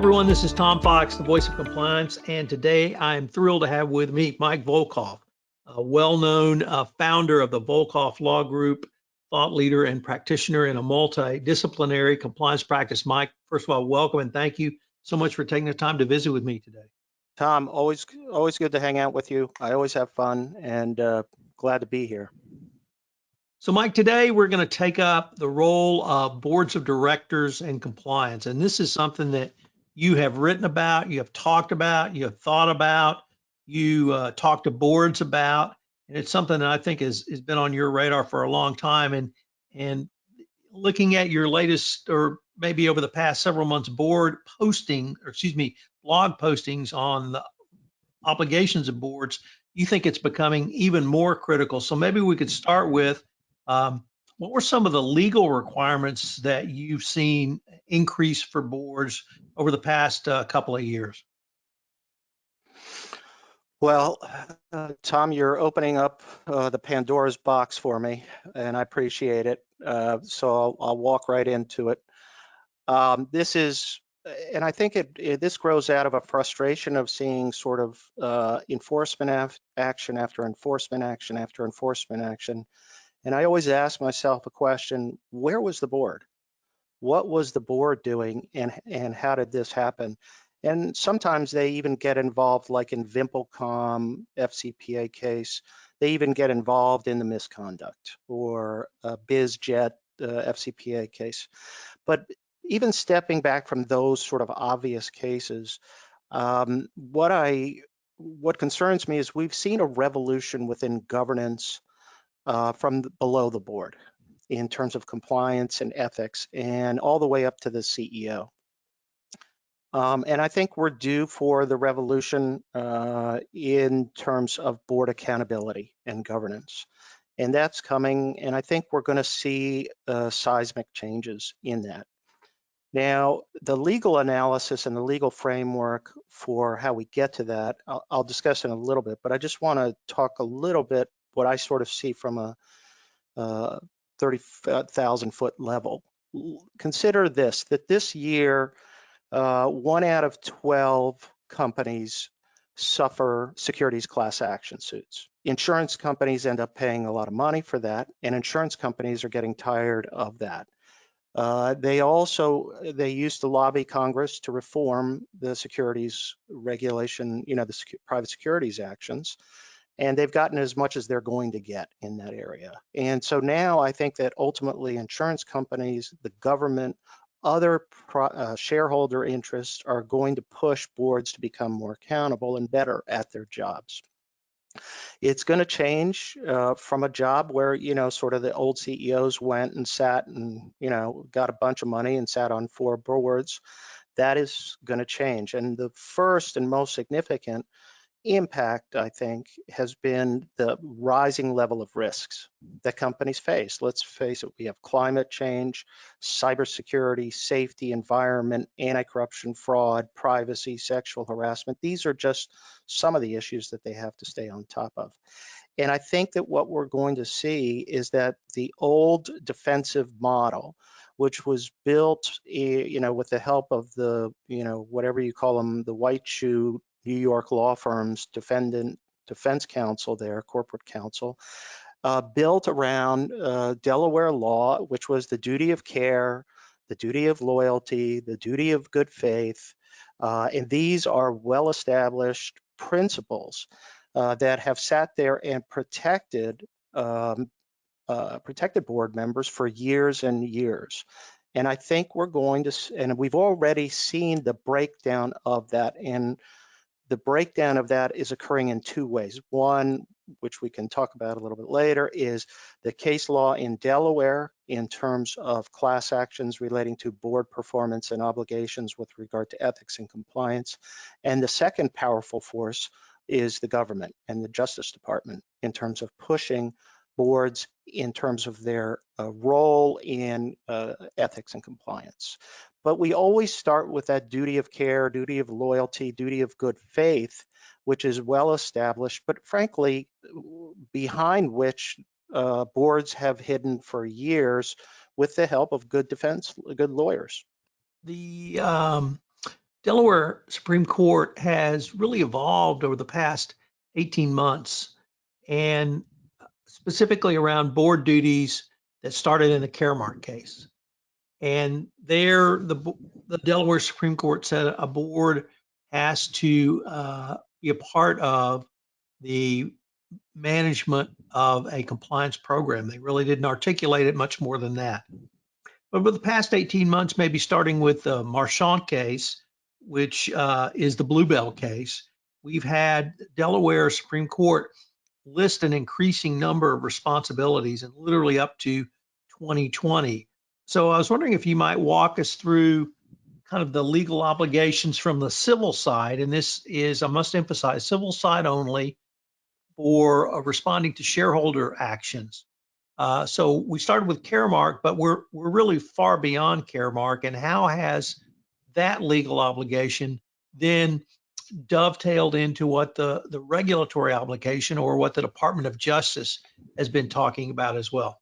everyone, this is Tom Fox, the voice of compliance, and today I am thrilled to have with me Mike Volkov, a well-known founder of the Volkov Law Group, thought leader and practitioner in a multidisciplinary compliance practice. Mike, first of all, welcome and thank you so much for taking the time to visit with me today. Tom, always good to hang out with you. I always have fun and glad to be here. So Mike, today we're going to take up the role of boards of directors and compliance. And this is something that you have written about, you have talked about, you have thought about, you talk to boards about, and it's something that I think has been on your radar for a long time. And looking at your latest, or maybe over the past several months, blog postings on the obligations of boards, you think it's becoming even more critical. So maybe we could start with what were some of the legal requirements that you've seen increase for boards over the past couple of years? Well, Tom, you're opening up the Pandora's box for me, and I appreciate it. So I'll walk right into it. This is, and I think this grows out of a frustration of seeing sort of enforcement action after enforcement action after enforcement action. And I always ask myself a question: where was the board? What was the board doing, and how did this happen? And sometimes they even get involved, like in VimpelCom FCPA case, they even get involved in the misconduct, or BizJet FCPA case. But even stepping back from those sort of obvious cases, what concerns me is we've seen a revolution within governance from below the board in terms of compliance and ethics, and all the way up to the CEO. And I think we're due for the revolution in terms of board accountability and governance. And that's coming, and I think we're going to see seismic changes in that. Now, the legal analysis and the legal framework for how we get to that, I'll discuss in a little bit, but I just want to talk a little bit what I sort of see from a 30,000 foot level. Consider this, that this year, 1 out of 12 companies suffer securities class action suits. Insurance companies end up paying a lot of money for that, and insurance companies are getting tired of that. They used to lobby Congress to reform the securities regulation, the private securities actions, and they've gotten as much as they're going to get in that area. And so now I think that ultimately insurance companies, the government, other shareholder interests are going to push boards to become more accountable and better at their jobs. It's going to change from a job where, sort of the old CEOs went and sat and, got a bunch of money and sat on 4 boards. That is going to change. And the first and most significant impact, I think, has been the rising level of risks that companies face. Let's face it, we have climate change, cybersecurity, safety, environment, anti-corruption, fraud, privacy, sexual harassment. These are just some of the issues that they have to stay on top of. And I think that what we're going to see is that the old defensive model, which was built, with the help of the, whatever you call them, the white shoe New York law firms, defense counsel there, corporate counsel, built around Delaware law, which was the duty of care, the duty of loyalty, the duty of good faith. And these are well-established principles that have sat there and protected board members for years and years. And I think we're going to, and we've already seen the breakdown of that, and the breakdown of that is occurring in 2 ways. One, which we can talk about a little bit later, is the case law in Delaware in terms of class actions relating to board performance and obligations with regard to ethics and compliance. And the second powerful force is the government and the Justice Department in terms of pushing boards in terms of their role in ethics and compliance. But we always start with that duty of care, duty of loyalty, duty of good faith, which is well established, but frankly, behind which boards have hidden for years with the help of good lawyers. The Delaware Supreme Court has really evolved over the past 18 months, and specifically around board duties that started in the Caremark case. And there, the Delaware Supreme Court said a board has to be a part of the management of a compliance program. They really didn't articulate it much more than that. But over the past 18 months, maybe starting with the Marchant case, which is the Bluebell case, we've had Delaware Supreme Court list an increasing number of responsibilities and literally up to 2020. So I was wondering if you might walk us through kind of the legal obligations from the civil side. And this is, I must emphasize, civil side only for responding to shareholder actions. So we started with Caremark, but we're really far beyond Caremark. And how has that legal obligation then dovetailed into what the regulatory obligation or what the Department of Justice has been talking about as well?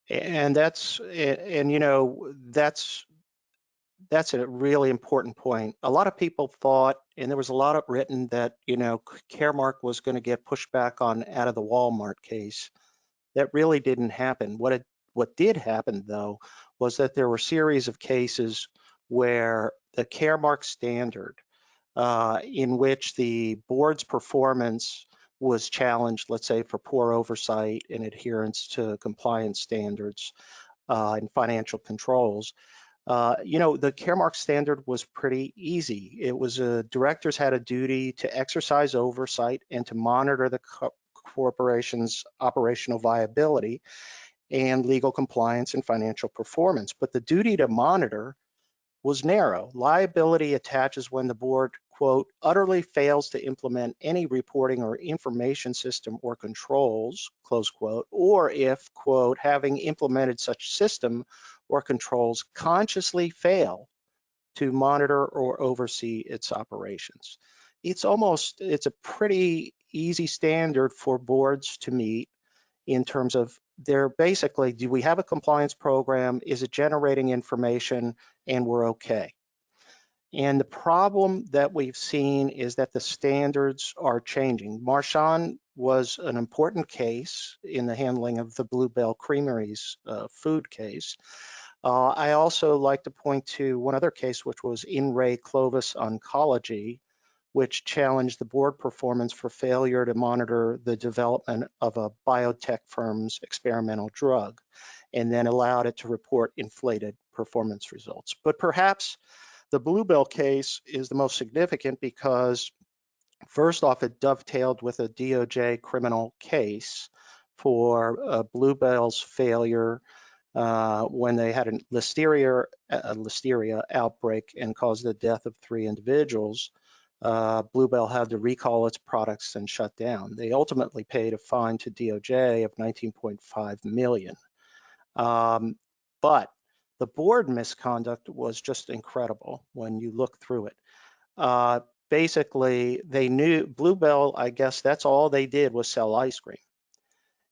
And that's a really important point. A lot of people thought, and there was a lot of written that Caremark was going to get pushed back on out of the Walmart case. That really didn't happen. What did happen though was that there were a series of cases where the Caremark standard, in which the board's performance was challenged, let's say for poor oversight and adherence to compliance standards and financial controls. The Caremark standard was pretty easy. It was directors had a duty to exercise oversight and to monitor the corporation's operational viability and legal compliance and financial performance. But the duty to monitor was narrow. Liability attaches when the board, quote, utterly fails to implement any reporting or information system or controls, close quote, or if, quote, having implemented such system or controls consciously fail to monitor or oversee its operations. It's a pretty easy standard for boards to meet in terms of they're basically, do we have a compliance program? Is it generating information? And we're okay. And the problem that we've seen is that the standards are changing. Marchant was an important case in the handling of the Bluebell Creameries food case. I also like to point to one other case, which was in re Clovis Oncology, which challenged the board performance for failure to monitor the development of a biotech firm's experimental drug, and then allowed it to report inflated performance results. But perhaps the Bluebell case is the most significant because, first off, it dovetailed with a DOJ criminal case for Bluebell's failure when they had a listeria outbreak and caused the death of 3 individuals. Bluebell had to recall its products and shut down. They ultimately paid a fine to DOJ of $19.5 million. But the board misconduct was just incredible when you look through it. Basically, they knew Bluebell, I guess that's all they did was sell ice cream.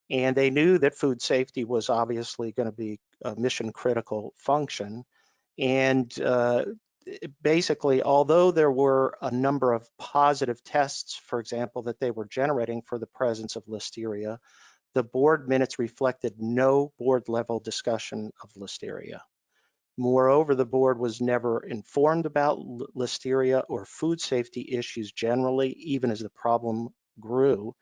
And they knew that food safety was obviously going to be a mission critical function. And basically, although there were a number of positive tests, for example, that they were generating for the presence of listeria, the board minutes reflected no board level discussion of listeria. Moreover, the board was never informed about listeria or food safety issues generally, even as the problem grew.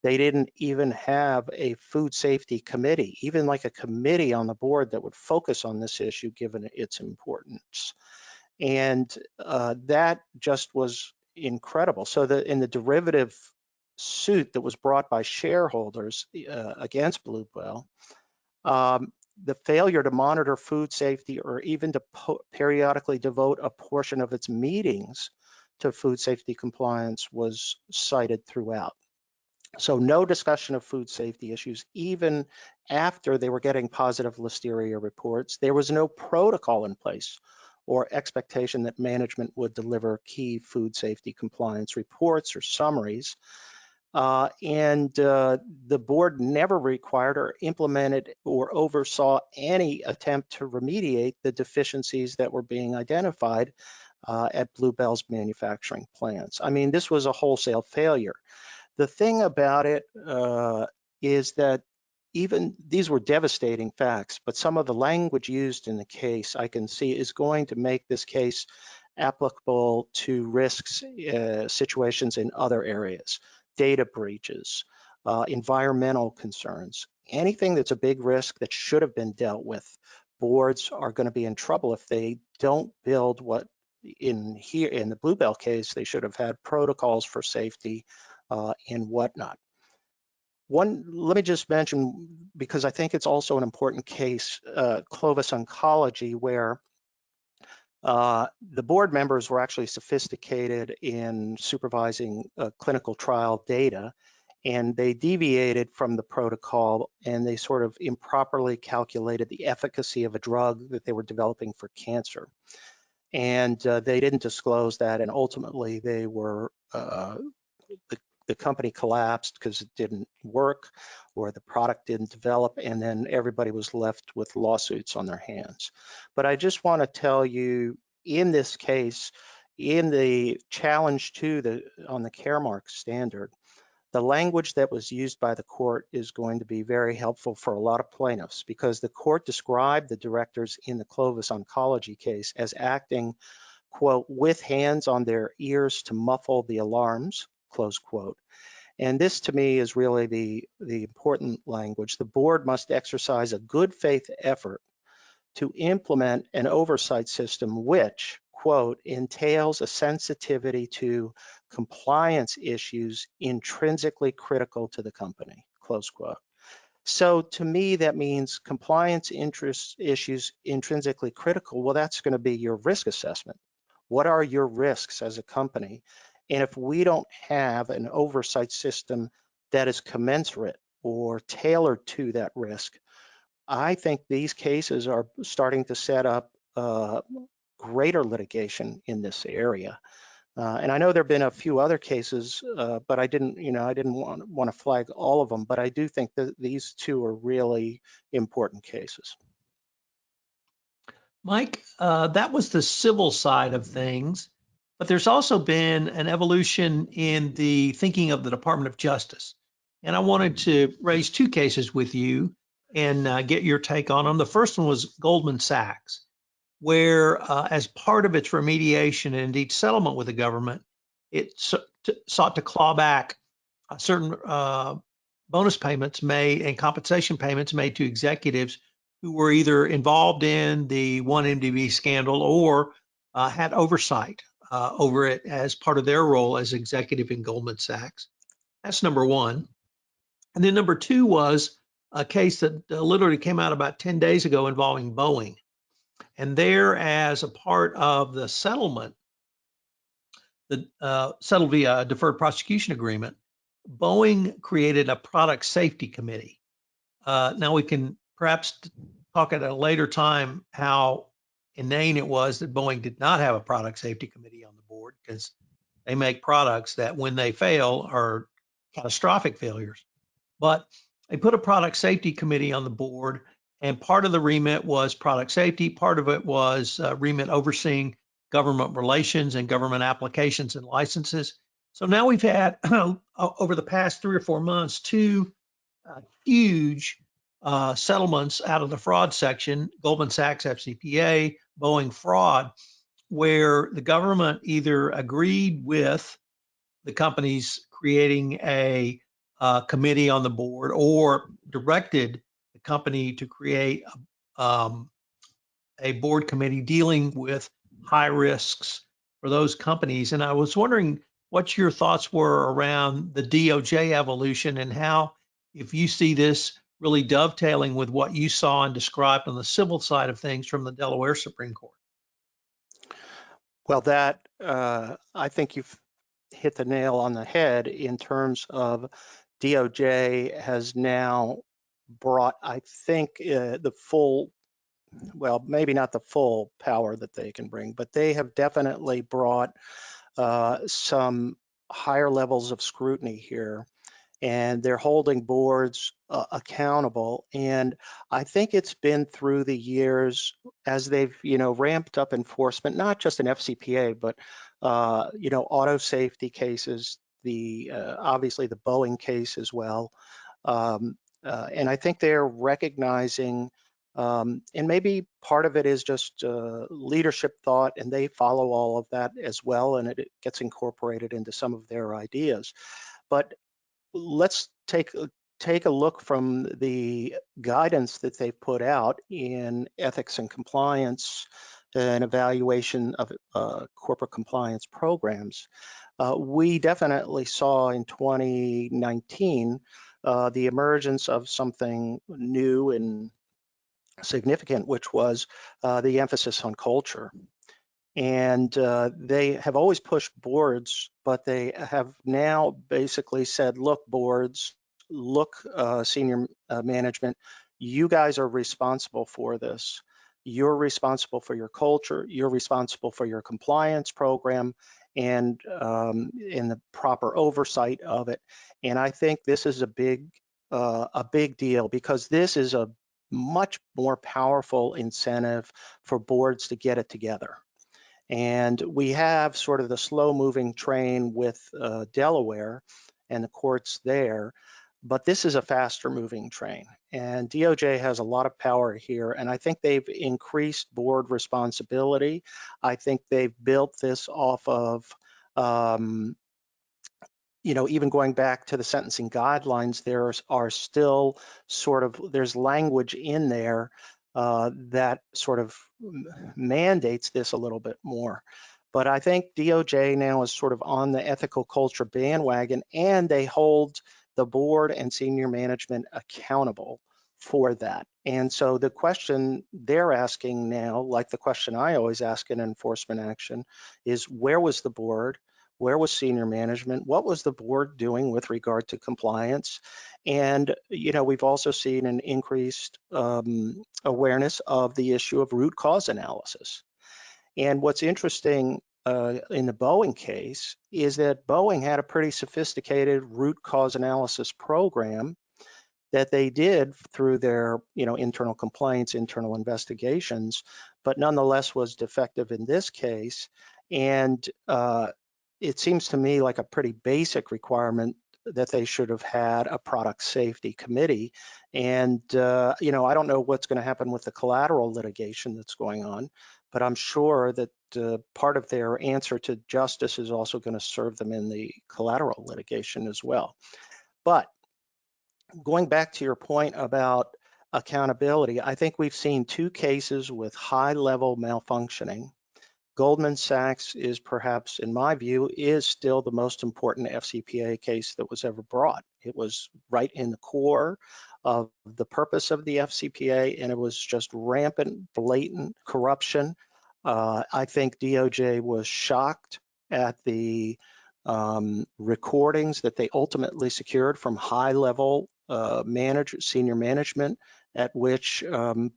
They didn't even have a food safety committee, even like a committee on the board that would focus on this issue given its importance. And that just was incredible. So in the derivative suit that was brought by shareholders against Bluebell, the failure to monitor food safety or even to periodically devote a portion of its meetings to food safety compliance was cited throughout. So no discussion of food safety issues, even after they were getting positive listeria reports. There was no protocol in place or expectation that management would deliver key food safety compliance reports or summaries. The board never required or implemented or oversaw any attempt to remediate the deficiencies that were being identified at Bluebell's manufacturing plants. I mean, this was a wholesale failure. The thing about it is that even these were devastating facts, but some of the language used in the case I can see is going to make this case applicable to risks situations in other areas, data breaches, environmental concerns, anything that's a big risk that should have been dealt with. Boards are going to be in trouble if they don't build what in the Bluebell case, they should have had protocols for safety and whatnot. Let me just mention, because I think it's also an important case, Clovis Oncology, where the board members were actually sophisticated in supervising clinical trial data, and they deviated from the protocol and they sort of improperly calculated the efficacy of a drug that they were developing for cancer. And they didn't disclose that, and ultimately they were the company collapsed because it didn't work or the product didn't develop, and then everybody was left with lawsuits on their hands. But I just want to tell you, in this case, in the challenge on the Caremark standard, the language that was used by the court is going to be very helpful for a lot of plaintiffs, because the court described the directors in the Clovis Oncology case as acting, quote, with hands on their ears to muffle the alarms, close quote. And this to me is really the important language. The board must exercise a good faith effort to implement an oversight system which, quote, entails a sensitivity to compliance issues intrinsically critical to the company, close quote. So to me, that means compliance issues intrinsically critical. Well, that's going to be your risk assessment. What are your risks as a company? And if we don't have an oversight system that is commensurate or tailored to that risk, I think these cases are starting to set up greater litigation in this area. And I know there have been a few other cases, but I didn't want to flag all of them. But I do think that these two are really important cases. Mike, that was the civil side of things, but there's also been an evolution in the thinking of the Department of Justice. And I wanted to raise two cases with you and get your take on them. The first one was Goldman Sachs, where as part of its remediation and indeed settlement with the government, it sought to claw back certain bonus payments made and compensation payments made to executives who were either involved in the 1MDB scandal or had oversight over it as part of their role as executive in Goldman Sachs. That's number one. And then number two was a case that literally came out about 10 days ago involving Boeing. And there, as a part of the settlement, settled via deferred prosecution agreement, Boeing created a product safety committee. Now we can perhaps talk at a later time how inane it was that Boeing did not have a product safety committee on the board, because they make products that when they fail are catastrophic failures. But they put a product safety committee on the board, and part of the remit was product safety. Part of it was remit overseeing government relations and government applications and licenses. So now we've had, over the past 3 or 4 months, two huge settlements out of the fraud section, Goldman Sachs FCPA, Boeing fraud, where the government either agreed with the companies creating a committee on the board or directed the company to create a board committee dealing with high risks for those companies. And I was wondering what your thoughts were around the DOJ evolution and how, if you see this really dovetailing with what you saw and described on the civil side of things from the Delaware Supreme Court. Well, I think you've hit the nail on the head in terms of DOJ has now brought, I think, the full, well, maybe not the full power that they can bring, but they have definitely brought some higher levels of scrutiny here. and they're holding boards accountable. And I think it's been through the years as they've, ramped up enforcement, not just in FCPA, but, auto safety cases, obviously the Boeing case as well. And I think they're recognizing, and maybe part of it is just leadership thought, and they follow all of that as well, and it gets incorporated into some of their ideas. But let's take a look from the guidance that they've put out in ethics and compliance and evaluation of corporate compliance programs. We definitely saw in 2019 the emergence of something new and significant, which was the emphasis on culture. And they have always pushed boards, but they have now basically said, look, boards, look, senior management, you guys are responsible for this. You're responsible for your culture. You're responsible for your compliance program and in the proper oversight of it. And I think this is a big deal, because this is a much more powerful incentive for boards to get it together. And we have sort of the slow moving train with Delaware and the courts there, but this is a faster moving train. And DOJ has a lot of power here, and I think they've increased board responsibility. I think they've built this off of, even going back to the sentencing guidelines, there are still there's language in there that sort of mandates this a little bit more. But I think DOJ now is sort of on the ethical culture bandwagon, and they hold the board and senior management accountable for that. And so the question they're asking now, like the question I always ask in enforcement action, is where was the board? Where was senior management? What was the board doing with regard to compliance? And, we've also seen an increased awareness of the issue of root cause analysis. And what's interesting in the Boeing case is that Boeing had a pretty sophisticated root cause analysis program that they did through their, internal complaints, internal investigations, but nonetheless was defective in this case. And it seems to me like a pretty basic requirement that they should have had a product safety committee. And, I don't know what's going to happen with the collateral litigation that's going on, but I'm sure that part of their answer to justice is also going to serve them in the collateral litigation as well. But going back to your point about accountability, I think we've seen two cases with high-level malfunctioning. Goldman Sachs is perhaps, in my view, is still the most important FCPA case that was ever brought. It was right in the core of the purpose of the FCPA, and it was just rampant, blatant corruption. I think DOJ was shocked at the recordings that they ultimately secured from high-level senior management, at which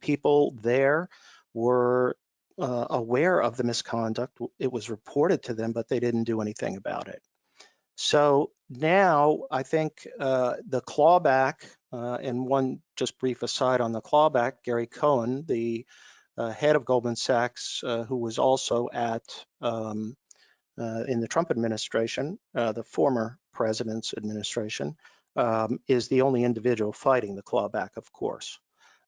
people there were aware of the misconduct. It was reported to them, but they didn't do anything about it. So now I think the clawback, and one just brief aside on the clawback, Gary Cohen, the head of Goldman Sachs, who was also in the Trump administration, the former president's administration, is the only individual fighting the clawback, of course.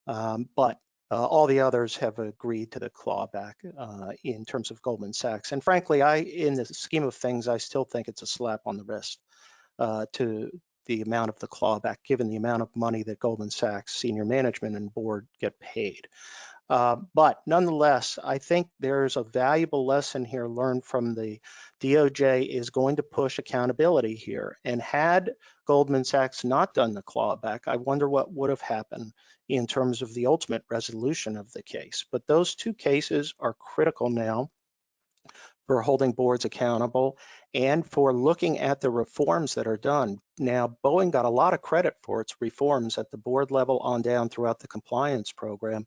But all the others have agreed to the clawback in terms of Goldman Sachs. And frankly, in the scheme of things, I still think it's a slap on the wrist to the amount of the clawback, given the amount of money that Goldman Sachs senior management and board get paid. But nonetheless, I think there's a valuable lesson here learned from the DOJ is going to push accountability here. And had Goldman Sachs not done the clawback, I wonder what would have happened in terms of the ultimate resolution of the case. But those two cases are critical now for holding boards accountable and for looking at the reforms that are done. Now, Boeing got a lot of credit for its reforms at the board level on down throughout the compliance program.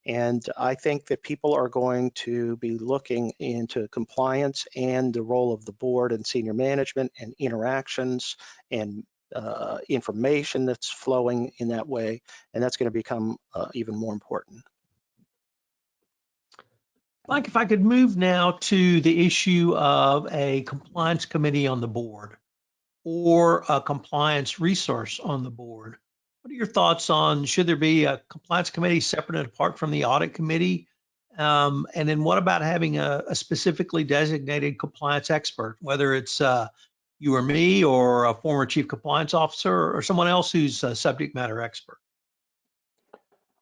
And I think that people are going to be looking into compliance and the role of the board and senior management and interactions and information that's flowing in that way, and that's going to become even more important. Mike, if I could move now to the issue of a compliance committee on the board or a compliance resource on the board. What are your thoughts on, should there be a compliance committee separate and apart from the audit committee? And then what about having a specifically designated compliance expert, whether it's you or me or a former chief compliance officer or someone else who's a subject matter expert?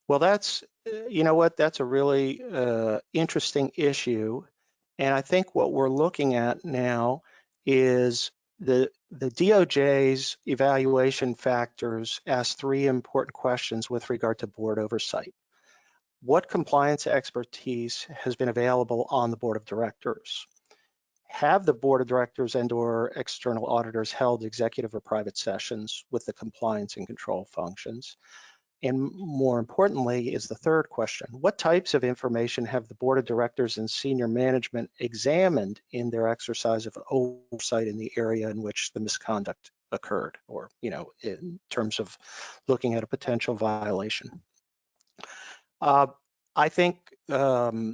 Well, that's, you know what, that's a really interesting issue. And I think what we're looking at now is the DOJ's evaluation factors ask three important questions with regard to board oversight. What compliance expertise has been available on the board of directors? Have the board of directors and/or external auditors held executive or private sessions with the compliance and control functions? And more importantly is the third question. What types of information have the board of directors and senior management examined in their exercise of oversight in the area in which the misconduct occurred, or, you know, in terms of looking at a potential violation? I think, number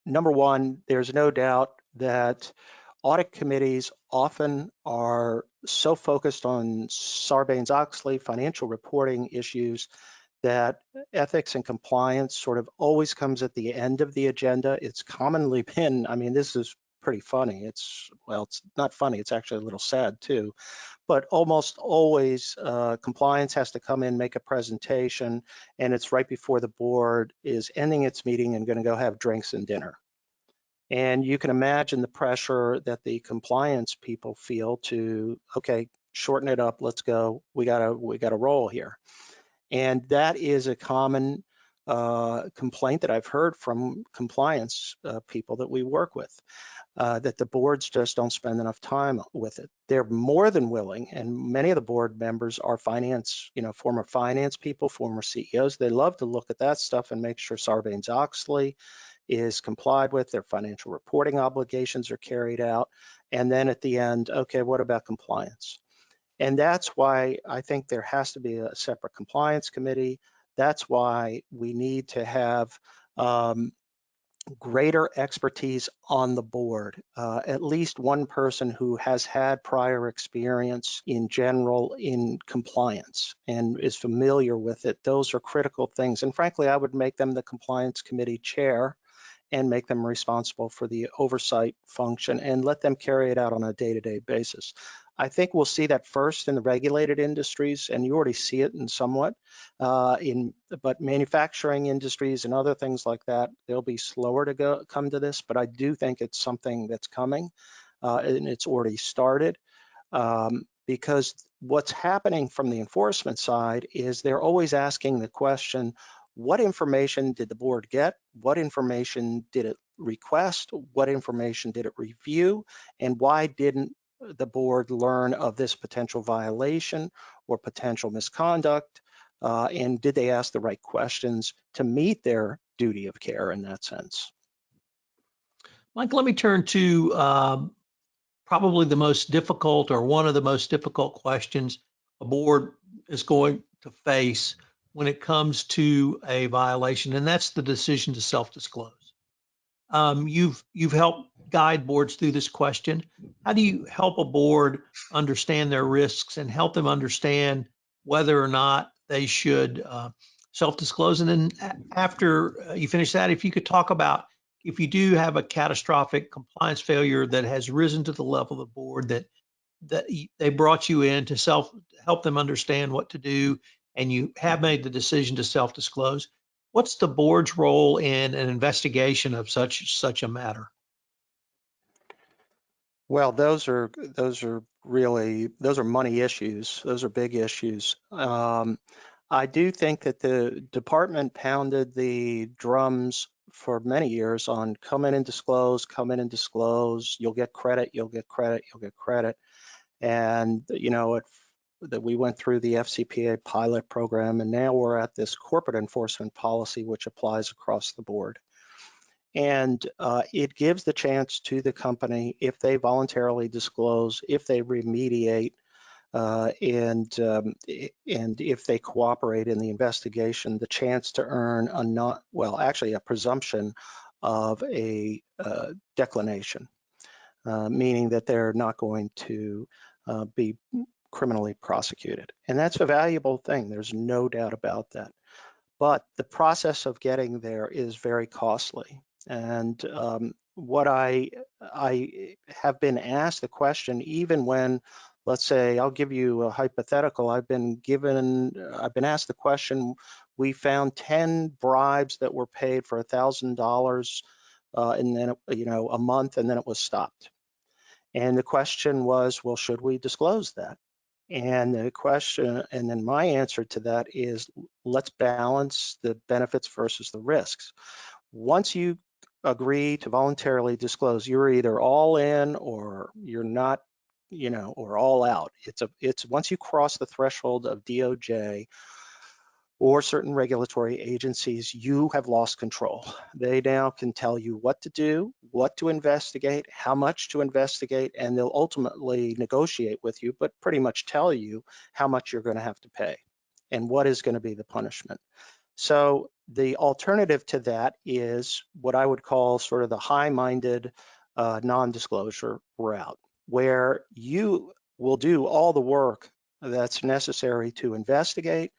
one, there's no doubt that audit committees often are so focused on Sarbanes-Oxley financial reporting issues that ethics and compliance sort of always comes at the end of the agenda. It's commonly been, I mean, this is pretty funny. Well, it's not funny, it's actually a little sad too, but almost always compliance has to come in, make a presentation, and it's right before the board is ending its meeting and gonna go have drinks and dinner. And you can imagine the pressure that the compliance people feel to, okay, shorten it up, let's go, we gotta roll here. And that is a common complaint that I've heard from compliance people that we work with, that the boards just don't spend enough time with it. They're more than willing, and many of the board members are finance, you know, former finance people, former CEOs. They love to look at that stuff and make sure Sarbanes-Oxley is complied with, their financial reporting obligations are carried out, and then at the end, okay, what about compliance? And that's why I think there has to be a separate compliance committee. That's why we need to have greater expertise on the board, at least one person who has had prior experience in general in compliance and is familiar with it. Those are critical things. And frankly, I would make them the compliance committee chair and make them responsible for the oversight function and let them carry it out on a day-to-day basis. I think we'll see that first in the regulated industries, and you already see it in somewhat, but manufacturing industries and other things like that, they'll be slower to come to this, but I do think it's something that's coming, and it's already started, because what's happening from the enforcement side is they're always asking the question, what information did the board get? What information did it request? What information did it review? And why didn't the board learn of this potential violation or potential misconduct? And did they ask the right questions to meet their duty of care in that sense? Mike, let me turn to probably the most difficult or one of the most difficult questions a board is going to face when it comes to a violation, and that's the decision to self-disclose. You've helped guide boards through this question. How do you help a board understand their risks and help them understand whether or not they should self-disclose? And then after you finish that, if you could talk about if you do have a catastrophic compliance failure that has risen to the level of the board that they brought you in to help them understand what to do, and you have made the decision to self-disclose, what's the board's role in an investigation of such a matter? Well, those are money issues. Those are big issues. I do think that the department pounded the drums for many years on come in and disclose, come in and disclose. You'll get credit, you'll get credit, you'll get credit. And you know, that we went through the FCPA pilot program, and now we're at this corporate enforcement policy, which applies across the board. And it gives the chance to the company, if they voluntarily disclose, if they remediate, and if they cooperate in the investigation, the chance to earn a presumption of a declination, meaning that they're not going to be criminally prosecuted. And that's a valuable thing. There's no doubt about that. But the process of getting there is very costly. And what I have been asked the question, even when, let's say, I'll give you a hypothetical. I've been asked the question. We found 10 bribes that were paid for $1,000, and then a month, and then it was stopped. And the question was, well, should we disclose that? And then my answer to that is, let's balance the benefits versus the risks. Once you agree to voluntarily disclose, you're either all in or you're not, or all out. It's once you cross the threshold of DOJ or certain regulatory agencies, you have lost control. They now can tell you what to do, what to investigate, how much to investigate, and they'll ultimately negotiate with you, but pretty much tell you how much you're going to have to pay and what is going to be the punishment. So the alternative to that is what I would call sort of the high-minded non-disclosure route, where you will do all the work that's necessary to investigate,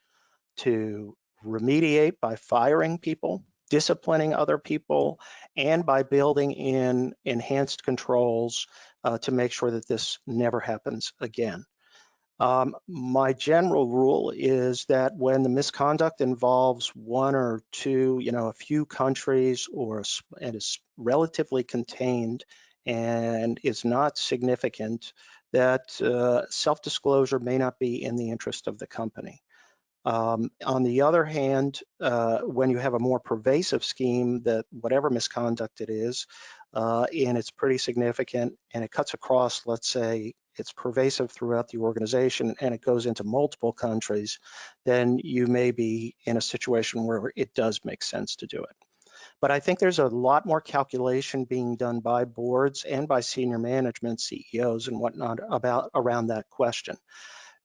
to remediate by firing people, disciplining other people, and by building in enhanced controls to make sure that this never happens again. My general rule is that when the misconduct involves one or two, a few countries, and is relatively contained and is not significant, that self-disclosure may not be in the interest of the company. On the other hand, when you have a more pervasive scheme, that whatever misconduct it is, and it's pretty significant and it cuts across, let's say it's pervasive throughout the organization and it goes into multiple countries, then you may be in a situation where it does make sense to do it. But I think there's a lot more calculation being done by boards and by senior management, CEOs and whatnot around that question.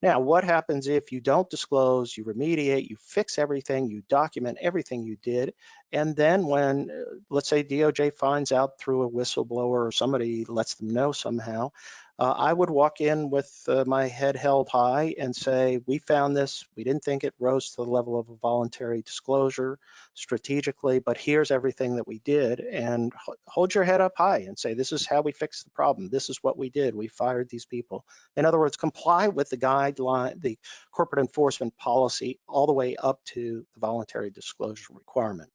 Now, what happens if you don't disclose, you remediate, you fix everything, you document everything you did, and then when, let's say DOJ finds out through a whistleblower or somebody lets them know somehow, I would walk in with my head held high and say, we found this, we didn't think it rose to the level of a voluntary disclosure strategically, but here's everything that we did, and hold your head up high and say, this is how we fixed the problem, this is what we did, we fired these people. In other words, comply with the guideline, the corporate enforcement policy, all the way up to the voluntary disclosure requirement.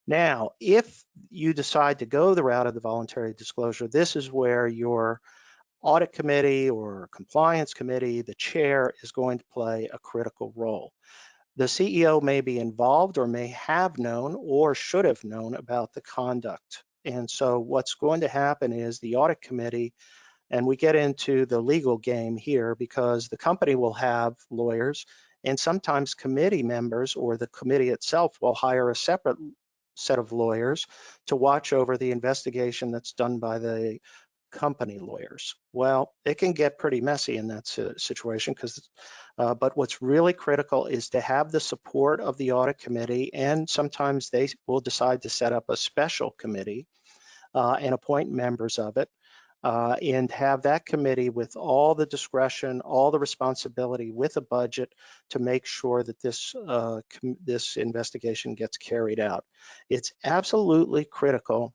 Now, if you decide to go the route of the voluntary disclosure, this is where your audit committee or compliance committee, the chair, is going to play a critical role. The CEO may be involved or may have known or should have known about the conduct. And so what's going to happen is the audit committee, and we get into the legal game here because the company will have lawyers, and sometimes committee members or the committee itself will hire a separate set of lawyers to watch over the investigation that's done by the company lawyers. Well, it can get pretty messy in that situation, but what's really critical is to have the support of the audit committee, and sometimes they will decide to set up a special committee and appoint members of it, and have that committee with all the discretion, all the responsibility, with a budget to make sure that this investigation gets carried out. It's absolutely critical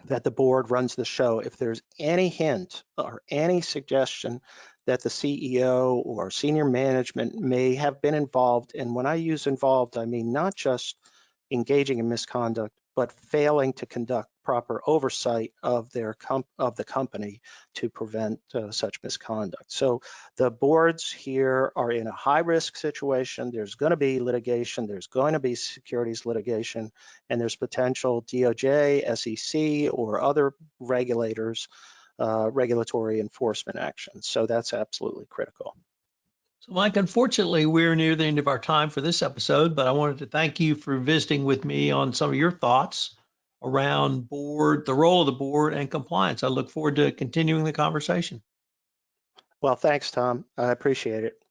that the board runs the show. If there's any hint or any suggestion that the CEO or senior management may have been involved, and when I use involved, I mean not just engaging in misconduct, but failing to conduct proper oversight of the company to prevent such misconduct. So the boards here are in a high-risk situation. There's going to be litigation, there's going to be securities litigation, and there's potential DOJ, SEC, or other regulators, regulatory enforcement actions. So that's absolutely critical. So Mike, unfortunately, we're near the end of our time for this episode, but I wanted to thank you for visiting with me on some of your thoughts around the role of the board and compliance. I look forward to continuing the conversation. Well, thanks, Tom. I appreciate it.